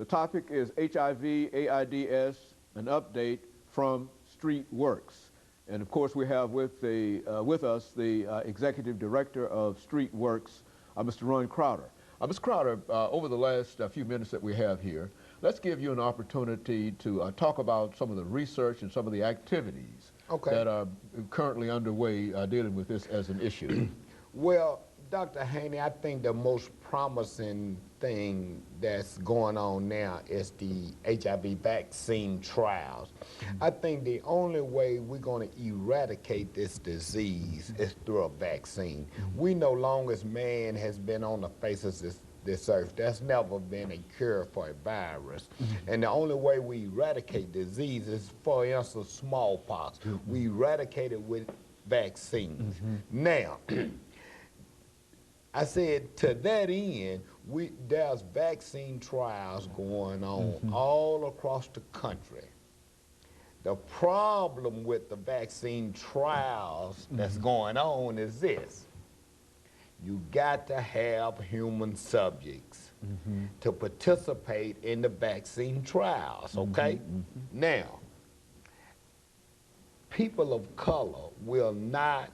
The topic is HIV, AIDS, an update from StreetWorks. And of course, we have with us the Executive Director of StreetWorks, Mr. RCrowder. Mr. Crowder, over the last few minutes that we have here, let's give you an opportunity to talk about some of the research and some of the activities that are currently underway dealing with this as an issue. Well, Dr. Haney, I think the most promising thing that's going on now is the HIV vaccine trials. I think the only way we're going to eradicate this disease is through a vaccine. We know long as man has been on the face of this earth, there's never been a cure for a virus. And the only way we eradicate disease is, for instance, smallpox. We eradicate it with vaccines. Now, I said to that end, there's vaccine trials going on all across the country. The problem with the vaccine trials that's going on is this. You got to have human subjects to participate in the vaccine trials, okay? Now, people of color will not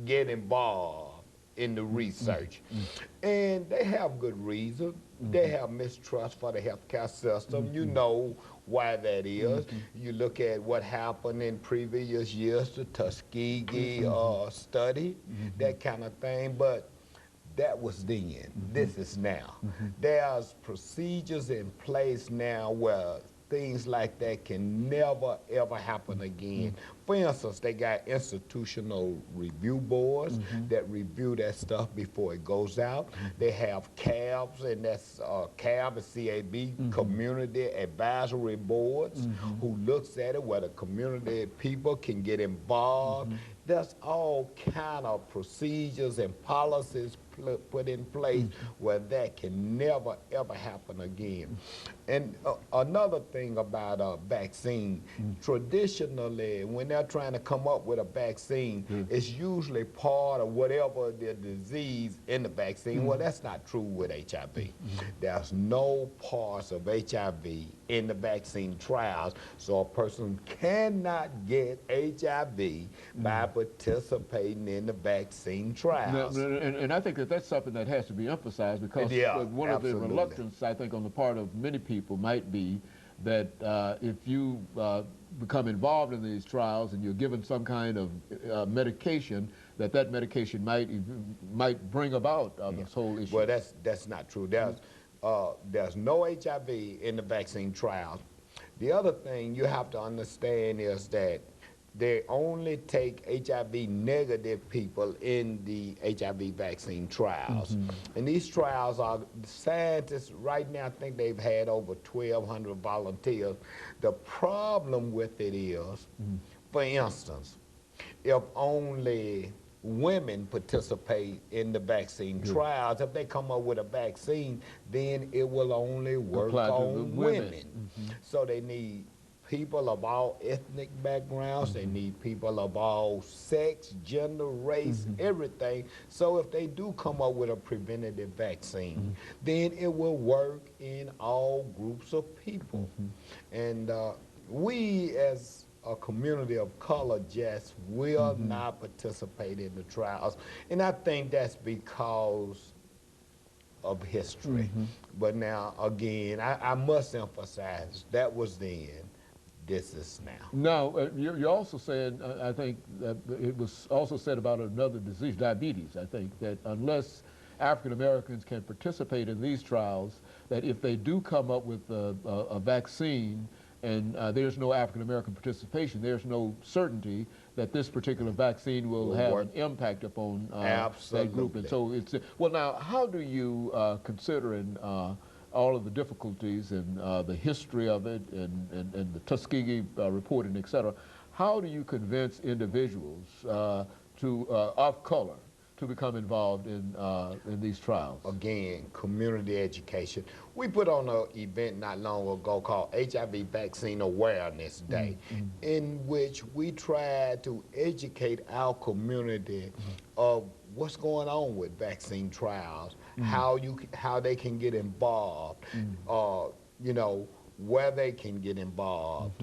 get involved in the research. And they have good reason. They have mistrust for the healthcare system. You know why that is. You look at what happened in previous years, the Tuskegee study, that kind of thing, but that was then. This is now. There's procedures in place now where things like that can never, ever happen again. For instance, they got institutional review boards that review that stuff before it goes out. They have CABs, and that's CAB, C-A-B, Community Advisory Boards, who looks at it where the community people can get involved. There's all kind of procedures and policies put in place where that can never, ever happen again. And another thing about a vaccine, traditionally, when they're trying to come up with a vaccine, it's usually part of whatever the disease in the vaccine. Well, that's not true with HIV. There's no parts of HIV in the vaccine trials, so a person cannot get HIV by participating in the vaccine trials. And I think that that's something that has to be emphasized, because one of the reluctance, I think, on the part of many people might be that if you become involved in these trials and you're given some kind of medication, that medication might bring about this whole issue. Well, that's not true. There's no HIV in the vaccine trials. The other thing you have to understand is that they only take HIV negative people in the HIV vaccine trials. And these trials are, scientists right now think they've had over 1,200 volunteers. The problem with it is, for instance, if only women participate in the vaccine trials, if they come up with a vaccine, then it will only work on women. So they need people of all ethnic backgrounds, they need people of all sex, gender, race, everything. So if they do come up with a preventative vaccine, then it will work in all groups of people. And we as a community of color just will not participate in the trials. And I think that's because of history. But now, again, I must emphasize, that was then. This is now. Now, you're also saying, I think, that it was also said about another disease, diabetes, I think, that unless African Americans can participate in these trials, that if they do come up with a vaccine and there's no African American participation, there's no certainty that this particular vaccine will have an impact upon that group. And so it's, well, now, how do you, considering all of the difficulties and the history of it and the Tuskegee report and et cetera, how do you convince individuals of color to become involved in these trials? Again, community education. We put on an event not long ago called HIV Vaccine Awareness Day, in which we tried to educate our community of what's going on with vaccine trials, how they can get involved. you know, where they can get involved.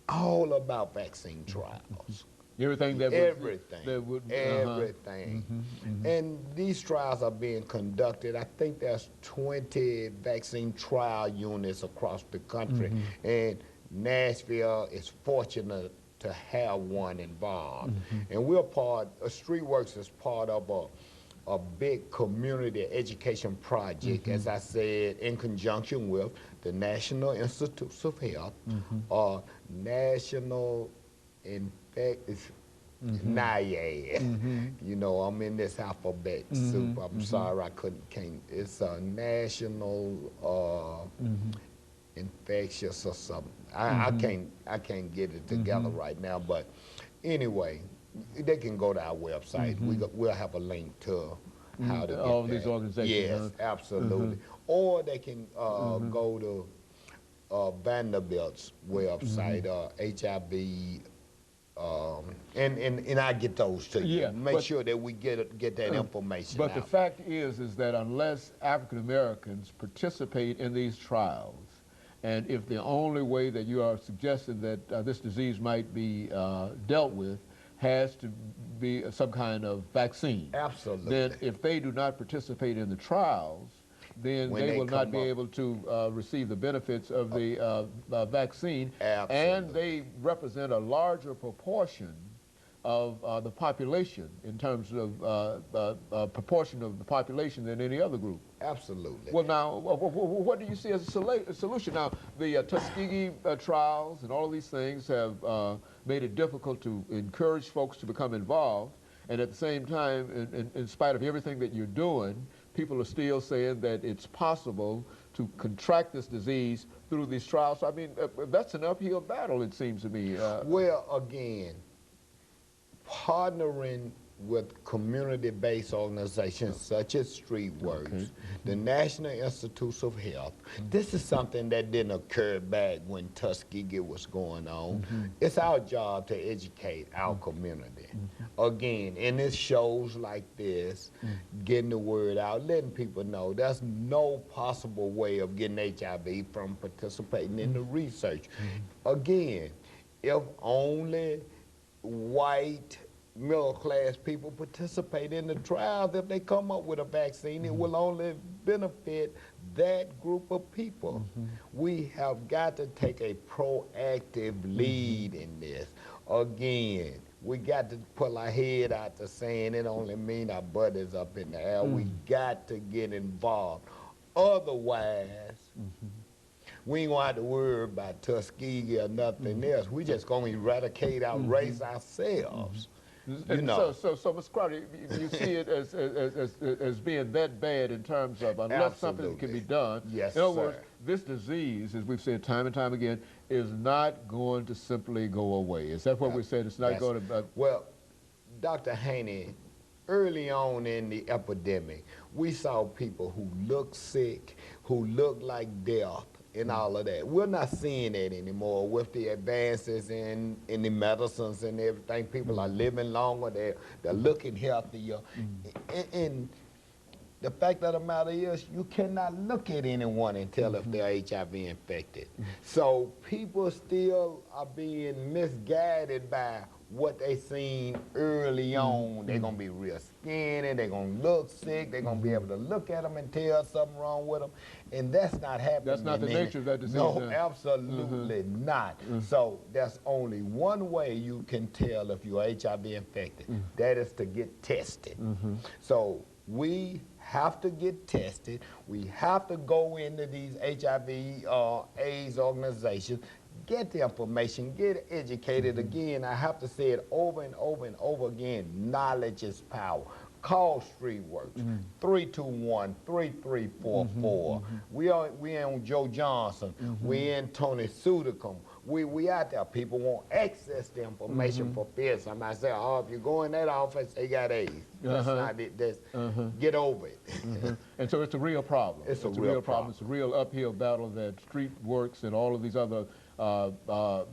All about vaccine trials. Everything that Everything. that would Everything. And these trials are being conducted. I think there's 20 vaccine trial units across the country. And Nashville is fortunate to have one involved. And we're StreetWorks is part of a big community education project, as I said, in conjunction with the National Institutes of Health, National NIAID. You know, I'm in this alphabet soup. I'm sorry I can't. It's a National Infectious or something. I can't get it together right now. But anyway, they can go to our website. We'll have a link to how to get all that. these organizations. Yes, absolutely. Or they can go to Vanderbilt's website, HIV. And I get those to you. Yeah, Make sure that we get that information But out. the fact is that unless African Americans participate in these trials, and if the only way that you are suggesting that this disease might be dealt with has to be some kind of vaccine, Absolutely. then if they do not participate in the trials, then they will not be able to receive the benefits of the vaccine. Absolutely. And they represent a larger proportion of the population in terms of proportion of the population than any other group. Absolutely. Well, now, what do you see as a solution? Now, the Tuskegee trials and all of these things have made it difficult to encourage folks to become involved. And at the same time, in spite of everything that you're doing, people are still saying that it's possible to contract this disease through these trials. So, I mean, that's an uphill battle, it seems to me. Well, again, partnering with community-based organizations such as StreetWorks, the National Institutes of Health. This is something that didn't occur back when Tuskegee was going on. It's our job to educate our community. Again, and it's shows like this, getting the word out, letting people know there's no possible way of getting HIV from participating in the research. Again, if only white middle-class people participate in the trials, if they come up with a vaccine, it will only benefit that group of people. We have got to take a proactive lead in this. Again, we got to pull our head out the sand. It only means our butt is up in the air. We got to get involved. Otherwise, we ain't gonna have to worry about Tuskegee or nothing else. We just gonna eradicate our race ourselves. You know. So, Mr. Crowder, you see it as being that bad in terms of unless something can be done. Yes, in other sir. words, this disease, as we've said time and time again, is not going to simply go away. Is that what we said? It's not going to. Well, Dr. Haney, early on in the epidemic, we saw people who looked sick, who looked like death, and all of that. We're not seeing that anymore with the advances in the medicines and everything. People are living longer, they're looking healthier. And the fact of the matter is, you cannot look at anyone and tell if they're HIV infected. So people still are being misguided by what they seen early on. They're gonna be real skinny, they're gonna look sick, they're gonna be able to look at them and tell something wrong with them, and that's not happening. That's not the nature of that disease. No, absolutely not. So there's only one way you can tell if you're HIV infected. That is to get tested. So we have to get tested. We have to go into these HIV AIDS organizations, get the information, get educated. Again, I have to say it over and over and over again, knowledge is power. Call StreetWorks, 321-3344. We on Joe Johnson. We in Tony Sudicum. We out there. People want access to information for fear. Somebody say, oh, if you go in that office, they got AIDS. That's not it. Get over it. And so it's a real problem. It's a real problem. It's a real uphill battle that StreetWorks and all of these other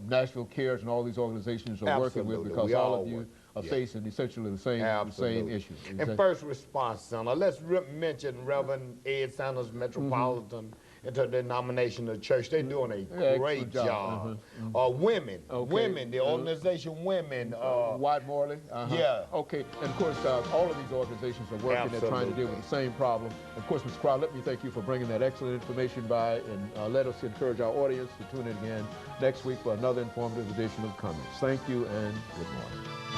Nashville Cares and all these organizations are working with, because are facing essentially the same issue. And First Response Center, let's mention Reverend Ed Sanders Metropolitan Interdenominational Church. They're doing a great job. Women, the organization Women. White Morley. Yeah. Okay, and of course, all of these organizations are working at trying to deal with the same problem. Of course, Mr. Crowder, let me thank you for bringing that excellent information by, and let us encourage our audience to tune in again next week for another informative edition of Comments. Thank you and good morning.